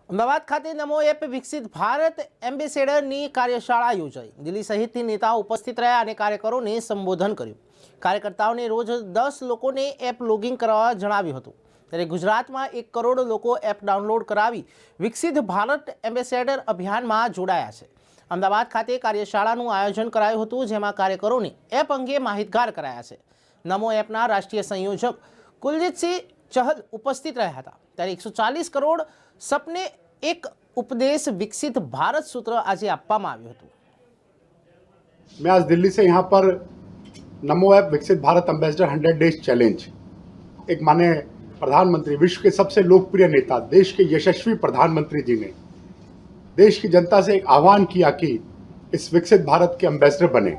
અમદાવાદ ખાતે નમો એપ વિકસિત ભારત એમ્બેસેડરની કાર્યશાળા યોજાઈ। દિલ્હી સહિતની નેતાઓ ઉપસ્થિત રહ્યા અને કાર્યકરોને સંબોધન કર્યું। કાર્યકર્તાઓને રોજ 10 લોકોને એપ લોગિન કરવા જણાવ્યું હતું। ત્યારે ગુજરાતમાં 1 કરોડ લોકો એપ ડાઉનલોડ કરાવી વિકસિત ભારત એમ્બેસેડર અભિયાનમાં જોડાયા છે। અમદાવાદ ખાતે કાર્યશાળાનું આયોજન કરાયું હતું, જેમાં કાર્યકરોને એપ અંગે માહિતગાર કરાયા છે। નમો એપના રાષ્ટ્રીય સંયોજક કુલજીતસિંહ ચહલ ઉપસ્થિત રહ્યા હતા। ત્યારે 140 કરોડ સપને એક ઉપદેश विकसित भारत सूत्र आज આપવામાં આવ્યું હતું। मैं आज दिल्ली से यहाँ पर नमो ऐप विकसित भारत एम्बेसडर 100 डेज चैलेंज, एक माने प्रधानमंत्री, विश्व के सबसे लोकप्रिय नेता, देश के यशस्वी प्रधानमंत्री जी ने देश की जनता से एक आह्वान किया कि इस विकसित भारत के एम्बेसडर बने।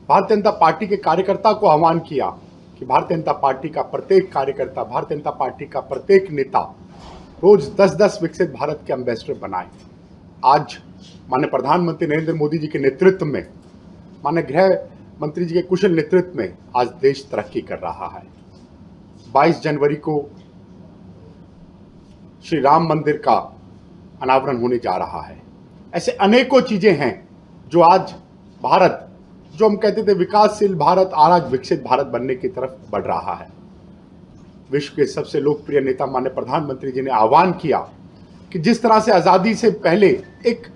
भारतीय जनता पार्टी के कार्यकर्ता को आह्वान किया कि भारतीय जनता पार्टी का प्रत्येक कार्यकर्ता, भारतीय जनता पार्टी का प्रत्येक नेता रोज 10-10 विकसित भारत के एम्बेसडर बनाए। आज माननीय प्रधानमंत्री नरेंद्र मोदी जी के नेतृत्व में, माननीय गृह मंत्री जी के कुशल नेतृत्व में आज देश तरक्की कर रहा है। 22 जनवरी को श्री राम मंदिर का अनावरण होने जा रहा है। ऐसे अनेकों चीजें हैं जो आज भारत, जो हम कहते थे विकासशील भारत, आज विकसित भारत बनने की तरफ बढ़ रहा है। विश्व के सबसे लोकप्रिय नेता माननीय प्रधानमंत्री जी ने आह्वान किया कि जिस तरह से आज़ादी से पहले एक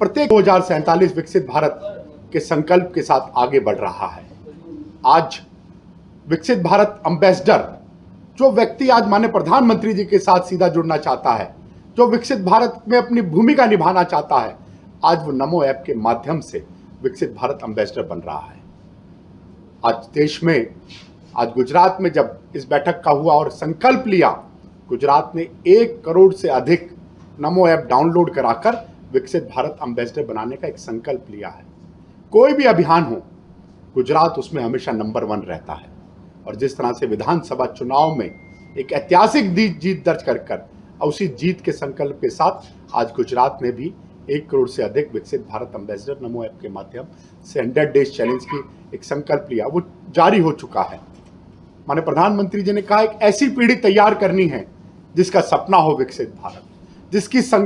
प्रत्येक 2047 विकसित भारत के संकल्प के साथ आगे बढ़ रहा है। आज विकसित भारत एम्बेसडर, जो व्यक्ति आज माननीय प्रधानमंत्री जी के साथ सीधा जुड़ना चाहता है, जो विकसित भारत में अपनी भूमिका निभाना चाहता है, आज वो नमो ऐप के माध्यम से विकसित भारत एम्बेसडर बन रहा है। आज देश में, आज गुजरात में जब इस बैठक का हुआ और संकल्प लिया, गुजरात ने 1 करोड़ से अधिक नमो ऐप डाउनलोड कराकर विकसित भारत एम्बेसडर बनाने का एक संकल्प लिया है। कोई भी अभियान हो, गुजरात उसमें हमेशा नंबर 1 रहता है। और जिस तरह से विधानसभा चुनाव में एक ऐतिहासिक जीत दर्ज कर उसी जीत के संकल्प के साथ आज गुजरात ने भी 1 करोड़ से अधिक विकसित भारत एम्बेसडर नमो ऐप के माध्यम से 100 डेज चैलेंज की एक संकल्प लिया, वो जारी हो चुका है। माननीय प्रधानमंत्री जी ने कहा एक ऐसी पीढ़ी तैयार करनी है जिसका सपना हो विकसित भारत,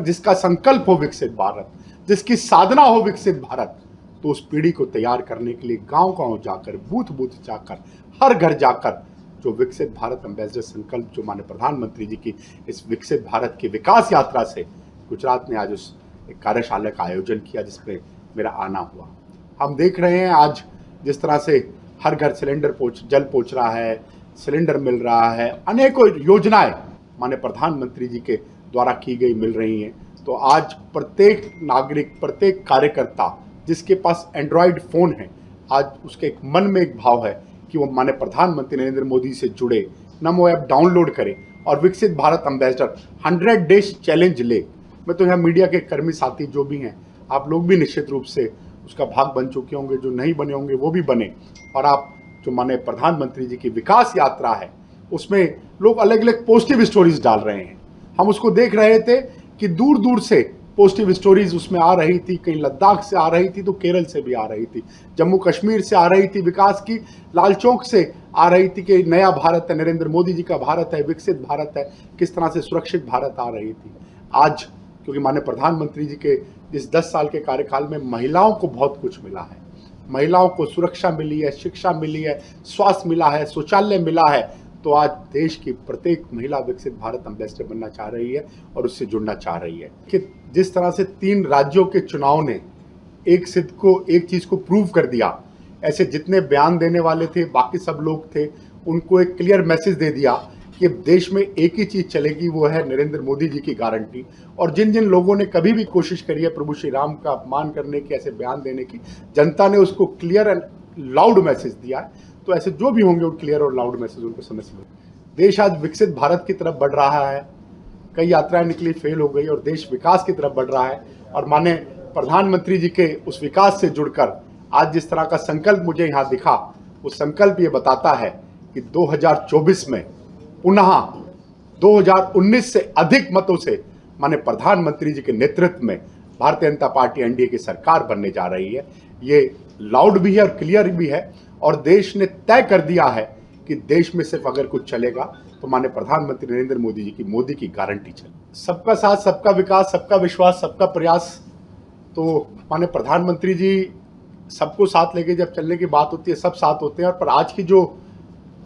जिसका संकल्प हो विकसित भारत, जिसकी साधना हो विकसित भारत। तो उस पीढ़ी को तैयार करने के लिए गांव-गांव जाकर, बूथ-बूथ जाकर, हर घर जाकर जो विकसित भारत एम्बेसडर संकल्प, जो माननीय प्रधानमंत्री जी की इस विकसित भारत की विकास यात्रा से गुजरात ने आज उस एक कार्यशाला का आयोजन किया, जिसमें मेरा आना हुआ। हम देख रहे हैं आज जिस तरह से हर घर सिलेंडर जल पहुंच रहा है, सिलेंडर मिल रहा है, अनेकों योजनाएं माननीय प्रधानमंत्री जी के द्वारा की गई मिल रही हैं। तो आज प्रत्येक नागरिक, प्रत्येक कार्यकर्ता जिसके पास एंड्रॉयड फ़ोन है, आज उसके एक मन में एक भाव है कि वो माननीय प्रधानमंत्री नरेंद्र मोदी से जुड़े, नमो ऐप डाउनलोड करे और विकसित भारत एम्बेसडर 100 डेज चैलेंज ले। मैं तो यहाँ मीडिया के कर्मी साथी जो भी हैं, आप लोग भी निश्चित रूप से उसका भाग बन चुके होंगे, जो नहीं बने होंगे वो भी बने। और आप जो माननीय प्रधानमंत्री जी की विकास यात्रा है, उसमें लोग अलग अलग पॉजिटिव स्टोरीज डाल रहे हैं। हम उसको देख रहे थे कि दूर दूर से पॉजिटिव स्टोरीज उसमें आ रही थी, कहीं लद्दाख से आ रही थी तो केरल से भी आ रही थी, जम्मू कश्मीर से आ रही थी, विकास की लाल चौक से आ रही थी कि नया भारत है, नरेंद्र मोदी जी का भारत है, विकसित भारत है, किस तरह से सुरक्षित भारत आ रही थी। आज क्योंकि माननीय प्रधानमंत्री जी के इस 10 साल के कार्यकाल में महिलाओं को बहुत कुछ मिला है, महिलाओं को सुरक्षा मिली है, शिक्षा मिली है, स्वास्थ्य मिला है, शौचालय मिला है। तो आज देश की प्रत्येक महिला विकसित भारत एम्बेसडर बनना चाह रही है और उससे जुड़ना चाह रही है। कि जिस तरह से 3 राज्यों के चुनाव ने एक चीज़ को प्रूव कर दिया, ऐसे जितने बयान देने वाले थे, बाकी सब लोग थे, उनको एक क्लियर मैसेज दे दिया कि देश में एक ही चीज़ चलेगी, वो है नरेंद्र मोदी जी की गारंटी। और जिन जिन लोगों ने कभी भी कोशिश करी है प्रभु श्री राम का अपमान करने की, ऐसे बयान देने की, जनता ने उसको क्लियर एंड लाउड मैसेज दिया है। तो ऐसे जो भी होंगे वो क्लियर और लाउड मैसेज उनको समझ में। देश आज विकसित भारत की तरफ बढ़ रहा है, कई यात्राएं निकली, फेल हो गई, और देश विकास की तरफ बढ़ रहा है। और माननीय प्रधानमंत्री जी के उस विकास से जुड़कर आज जिस तरह का संकल्प मुझे यहाँ दिखा, वो संकल्प ये बताता है कि 2024 में पुनः 2019 से अधिक मतों से माननीय प्रधानमंत्री जी के नेतृत्व में भारतीय जनता पार्टी एनडीए की सरकार बनने जा रही है। ये लाउड भी है और क्लियर भी है, और देश ने तय कर दिया है कि देश में सिर्फ अगर कुछ चलेगा तो माननीय प्रधानमंत्री नरेंद्र मोदी जी की मोदी की गारंटी चले। सबका साथ, सबका विकास, सबका विश्वास, सबका प्रयास, तो माननीय प्रधानमंत्री जी सबको साथ लेके जब चलने की बात होती है सब साथ होते हैं। और पर आज की जो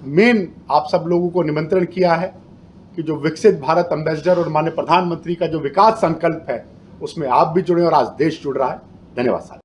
मेन आप सब लोगों को निमंत्रण किया है कि जो विकसित भारत एम्बेसडर और माननीय प्रधानमंत्री का जो विकास संकल्प है उसमें आप भी जुड़े और आज देश जुड़ रहा है। धन्यवाद साहब।